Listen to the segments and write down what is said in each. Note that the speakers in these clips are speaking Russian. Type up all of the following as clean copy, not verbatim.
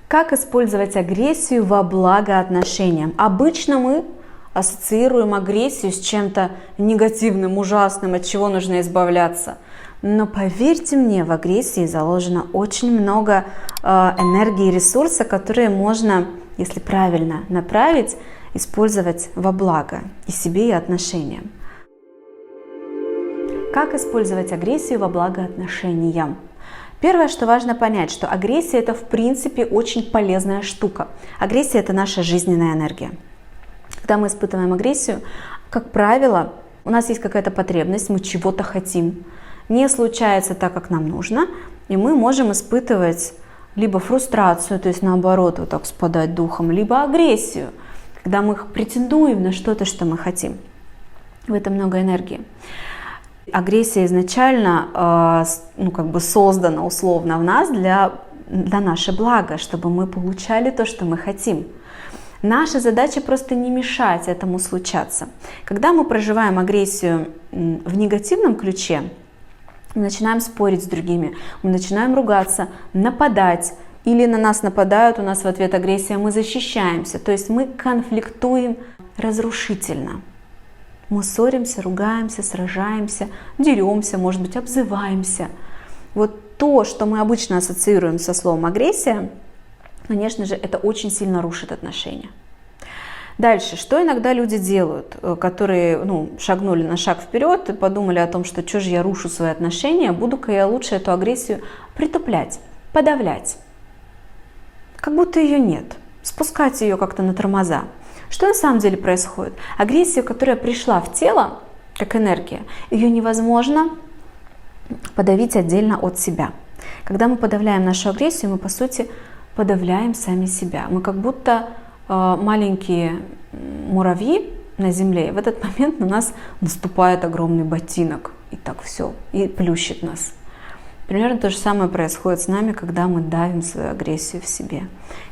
Как использовать агрессию во благо отношениям? Обычно мы ассоциируем агрессию с чем-то негативным, ужасным, от чего нужно избавляться. Но поверьте мне, в агрессии заложено очень много энергии и ресурса, которые можно, если правильно направить, использовать во благо и себе, и отношениям. Как использовать агрессию во благо отношениям? Первое, что важно понять, что агрессия – это в принципе очень полезная штука. Агрессия – это наша жизненная энергия. Когда мы испытываем агрессию, как правило, у нас есть какая-то потребность, мы чего-то хотим. Не случается так, как нам нужно, и мы можем испытывать либо фрустрацию, то есть наоборот, вот так спадать духом, либо агрессию, когда мы претендуем на что-то, что мы хотим. В этом много энергии. Агрессия изначально создана условно в нас для наше благо, чтобы мы получали то, что мы хотим. Наша задача просто не мешать этому случаться. Когда мы проживаем агрессию в негативном ключе, мы начинаем спорить с другими, мы начинаем ругаться, нападать, или на нас нападают, у нас в ответ агрессия, мы защищаемся, то есть мы конфликтуем разрушительно. Мы ссоримся, ругаемся, сражаемся, деремся, может быть, обзываемся. Вот то, что мы обычно ассоциируем со словом агрессия, конечно же, это очень сильно рушит отношения. Дальше, что иногда люди делают, которые шагнули на шаг вперед и подумали о том, что что же я рушу свои отношения, буду-ка я лучше эту агрессию притуплять, подавлять. Как будто ее нет, спускать ее как-то на тормоза. Что на самом деле происходит? Агрессия, которая пришла в тело, как энергия, ее невозможно подавить отдельно от себя. Когда мы подавляем нашу агрессию, мы, по сути, подавляем сами себя. Мы как будто маленькие муравьи на земле, и в этот момент на нас наступает огромный ботинок, и так все, и плющит нас. Примерно то же самое происходит с нами, когда мы давим свою агрессию в себе,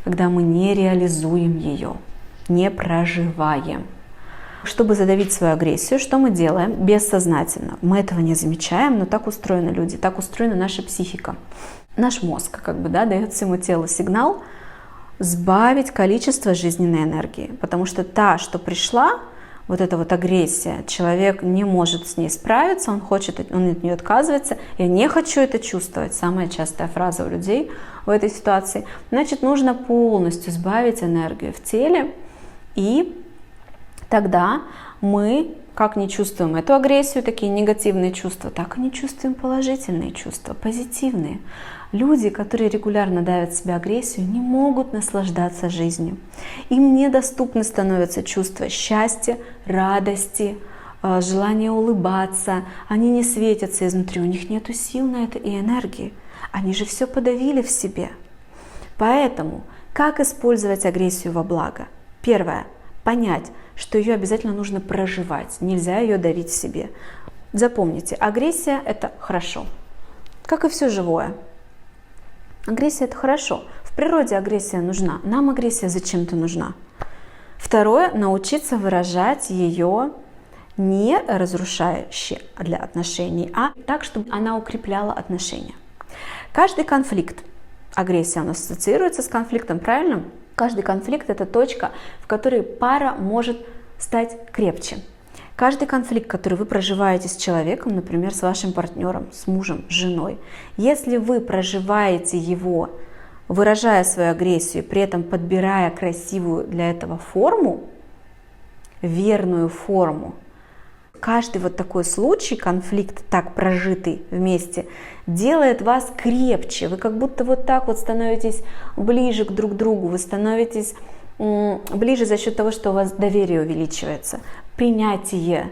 когда мы не реализуем ее, не проживаем. Чтобы задавить свою агрессию, что мы делаем бессознательно? Мы этого не замечаем, но так устроены люди, так устроена наша психика. Наш мозг дает всему телу сигнал сбавить количество жизненной энергии, потому что та, что пришла, вот эта вот агрессия, человек не может с ней справиться, он от нее отказывается. Я не хочу это чувствовать. Самая частая фраза у людей в этой ситуации. Значит, нужно полностью сбавить энергию в теле, и тогда мы как не чувствуем эту агрессию, такие негативные чувства, так и не чувствуем положительные чувства, позитивные. Люди, которые регулярно давят в себя агрессию, не могут наслаждаться жизнью. Им недоступны становятся чувства счастья, радости, желания улыбаться. Они не светятся изнутри, у них нет сил на это и энергии. Они же все подавили в себе. Поэтому, как использовать агрессию во благо? Первое. Понять, что ее обязательно нужно проживать, нельзя ее давить в себе. Запомните, агрессия – это хорошо, как и все живое. Агрессия – это хорошо. В природе агрессия нужна. Нам агрессия зачем-то нужна. Второе – научиться выражать ее не разрушающе для отношений, а так, чтобы она укрепляла отношения. Каждый конфликт, агрессия у нас ассоциируется с конфликтом, правильно? Каждый конфликт – это точка, в которой пара может стать крепче. Каждый конфликт, который вы проживаете с человеком, например, с вашим партнером, с мужем, с женой, если вы проживаете его, выражая свою агрессию, при этом подбирая красивую для этого форму, верную форму, каждый вот такой случай, конфликт, так прожитый вместе, делает вас крепче. Вы как будто вот так вот становитесь ближе к друг другу, вы становитесь ближе за счет того, что у вас доверие увеличивается, принятие.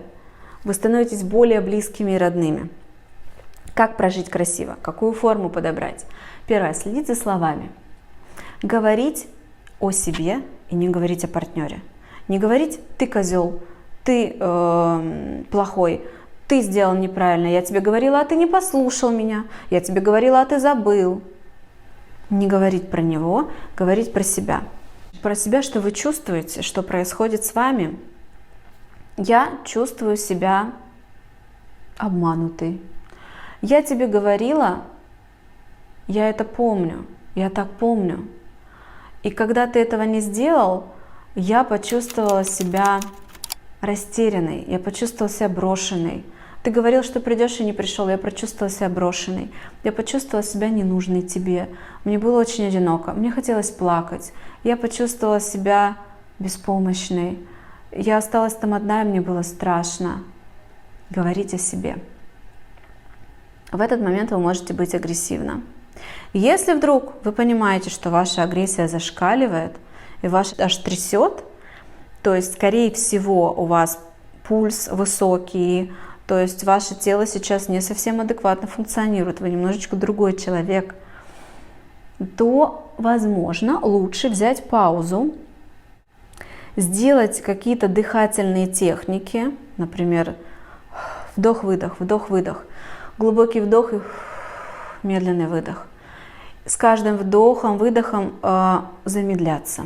Вы становитесь более близкими и родными. Как прожить красиво? Какую форму подобрать? Первое. Следить за словами. Говорить о себе и не говорить о партнере. Не говорить «ты козел», «ты плохой», «ты сделал неправильно», «я тебе говорила, а ты не послушал меня», «я тебе говорила, а ты забыл». Не говорить про него, говорить про себя. Про себя, что вы чувствуете, что происходит с вами. Я чувствую себя обманутой. Я тебе говорила, я это помню, я так помню. И когда ты этого не сделал, я почувствовала себя растерянной, я почувствовала себя брошенной. Ты говорил, что придешь, и не пришел. Я почувствовала себя брошенной. Я почувствовала себя ненужной тебе. Мне было очень одиноко. Мне хотелось плакать. Я почувствовала себя беспомощной. Я осталась там одна, и мне было страшно. Говорить о себе. В этот момент вы можете быть агрессивны. Если вдруг вы понимаете, что ваша агрессия зашкаливает, и вас аж трясет, то есть, скорее всего, у вас пульс высокий, то есть ваше тело сейчас не совсем адекватно функционирует, вы немножечко другой человек, то, возможно, лучше взять паузу, сделать какие-то дыхательные техники, например, вдох-выдох, вдох-выдох, глубокий вдох и медленный выдох. С каждым вдохом, выдохом замедляться.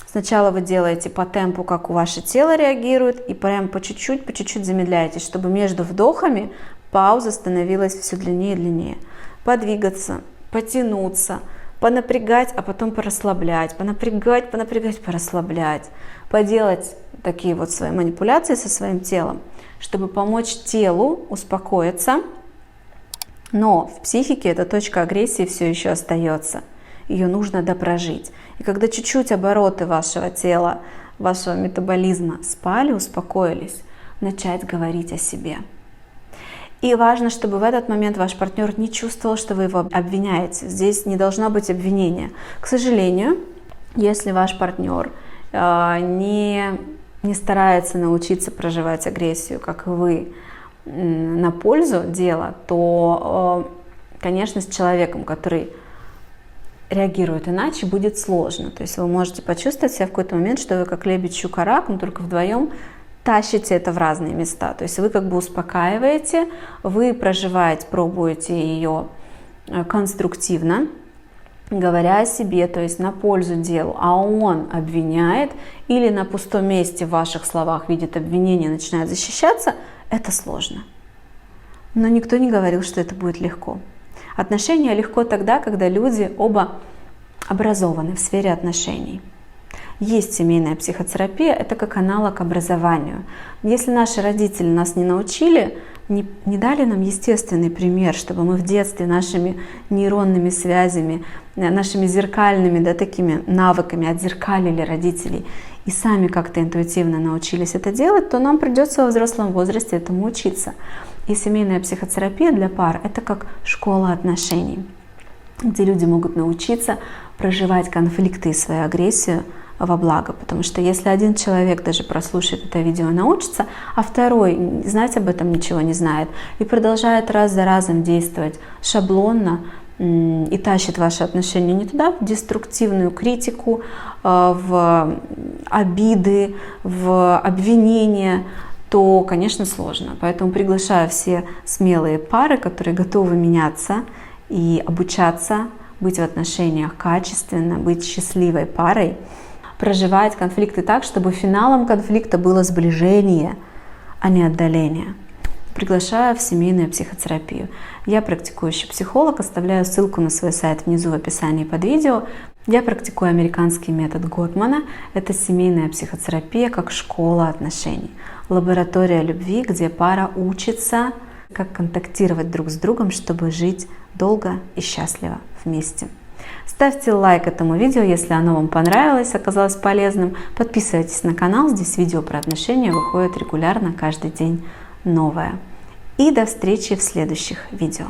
Сначала вы делаете по темпу, как у ваше тело реагирует, и прям по чуть-чуть замедляетесь, чтобы между вдохами пауза становилась все длиннее и длиннее. Подвигаться, потянуться, понапрягать, а потом порасслаблять, понапрягать, порасслаблять. Поделать такие вот свои манипуляции со своим телом, чтобы помочь телу успокоиться. Но в психике эта точка агрессии все еще остается. Ее нужно допрожить. И когда чуть-чуть обороты вашего тела, вашего метаболизма спали, успокоились, начать говорить о себе. И важно, чтобы в этот момент ваш партнер не чувствовал, что вы его обвиняете. Здесь не должно быть обвинения. К сожалению, если ваш партнер не старается научиться проживать агрессию, как и вы, на пользу дела, то, конечно, с человеком, который реагирует иначе, будет сложно. То есть вы можете почувствовать себя в какой-то момент, что вы как лебедь, щука, рак, но только вдвоем тащите это в разные места. То есть вы как бы успокаиваете, вы проживаете, пробуете ее конструктивно, говоря о себе, то есть на пользу делу, а он обвиняет или на пустом месте в ваших словах видит обвинение, начинает защищаться, это сложно. Но никто не говорил, что это будет легко. Отношения легко тогда, когда люди оба образованы в сфере отношений. Есть семейная психотерапия, это как аналог образованию. Если наши родители нас не научили, не дали нам естественный пример, чтобы мы в детстве нашими нейронными связями, нашими зеркальными, да, такими навыками отзеркалили родителей и сами как-то интуитивно научились это делать, то нам придется во взрослом возрасте этому учиться. И семейная психотерапия для пар – это как школа отношений, где люди могут научиться проживать конфликты и свою агрессию во благо. Потому что если один человек даже прослушает это видео и научится, а второй знать об этом ничего не знает и продолжает раз за разом действовать шаблонно и тащит ваши отношения не туда, в деструктивную критику, в обиды, в обвинения, то, конечно, сложно. Поэтому приглашаю все смелые пары, которые готовы меняться и обучаться быть в отношениях качественно, быть счастливой парой, проживать конфликты так, чтобы финалом конфликта было сближение, а не отдаление. Приглашаю в семейную психотерапию. Я практикующий психолог, оставляю ссылку на свой сайт внизу в описании под видео. Я практикую американский метод Готмана. Это семейная психотерапия как школа отношений. Лаборатория любви, где пара учится, как контактировать друг с другом, чтобы жить долго и счастливо вместе. Ставьте лайк этому видео, если оно вам понравилось, оказалось полезным. Подписывайтесь на канал, здесь видео про отношения выходит регулярно, каждый день новое. И до встречи в следующих видео.